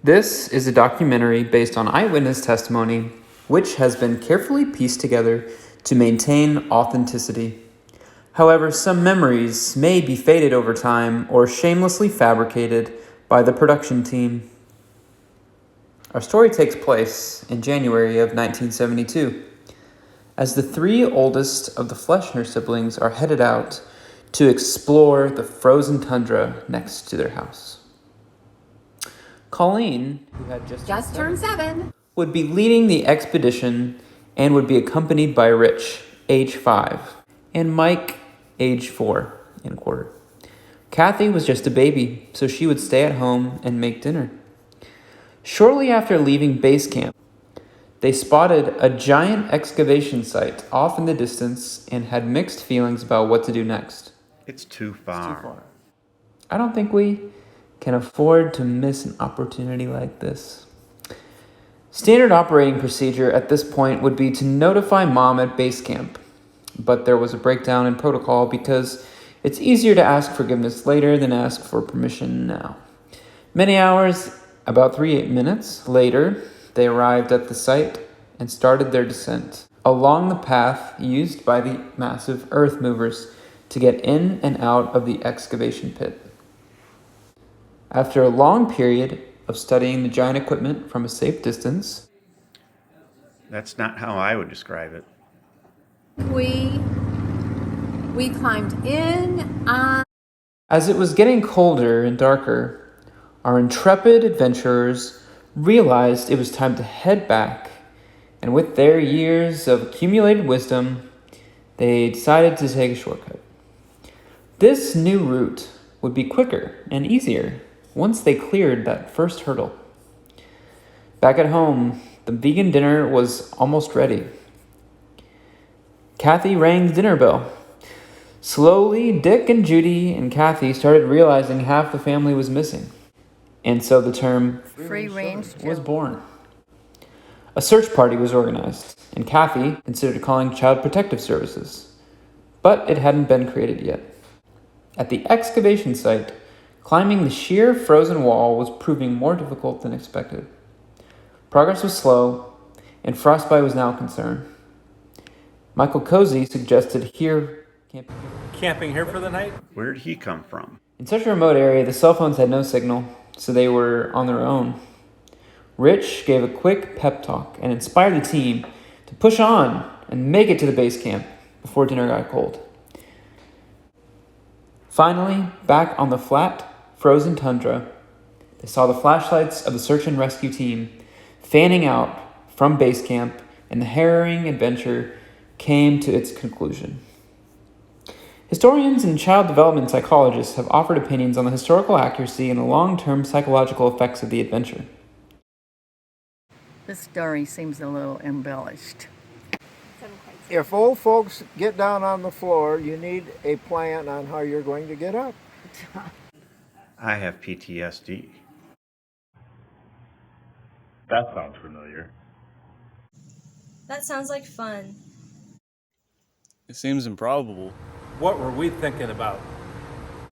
This is a documentary based on eyewitness testimony, which has been carefully pieced together to maintain authenticity. However, some memories may be faded over time or shamelessly fabricated by the production team. Our story takes place in January of 1972, as the three oldest of the Fleschner siblings are headed out to explore the frozen tundra next to their house. Colleen, who had just turned 7, would be leading the expedition and would be accompanied by Rich, age 5, and Mike, age 4 and a quarter. Kathy was just a baby, so she would stay at home and make dinner. Shortly after leaving base camp, they spotted a giant excavation site off in the distance and had mixed feelings about what to do next. It's too far. I don't think we can afford to miss an opportunity like this. Standard operating procedure at this point would be to notify Mom at base camp, but there was a breakdown in protocol because it's easier to ask forgiveness later than ask for permission now. Many hours, about 3 minutes later, they arrived at the site and started their descent along the path used by the massive earth movers to get in and out of the excavation pit. After a long period of studying the giant equipment from a safe distance, That's not how I would describe it. We climbed in on. As it was getting colder and darker, our intrepid adventurers realized it was time to head back, and with their years of accumulated wisdom, they decided to take a shortcut. This new route would be quicker and easier once they cleared that first hurdle. Back at home, the vegan dinner was almost ready. Kathy rang the dinner bell. Slowly, Dick and Judy and Kathy started realizing half the family was missing. And so the term free range was born. A search party was organized, and Kathy considered calling Child Protective Services, but it hadn't been created yet. At the excavation site, climbing the sheer frozen wall was proving more difficult than expected. Progress was slow, and frostbite was now a concern. Michael Cozy suggested camping here for the night. Where did he come from? In such a remote area, the cell phones had no signal, so they were on their own. Rich gave a quick pep talk and inspired the team to push on and make it to the base camp before dinner got cold. Finally, back on the flat, frozen tundra, they saw the flashlights of the search and rescue team fanning out from base camp, and the harrowing adventure came to its conclusion. Historians and child development psychologists have offered opinions on the historical accuracy and the long-term psychological effects of the adventure. This story seems a little embellished. If old folks get down on the floor, you need a plan on how you're going to get up. I have PTSD. That sounds familiar. That sounds like fun. It seems improbable. What were we thinking about?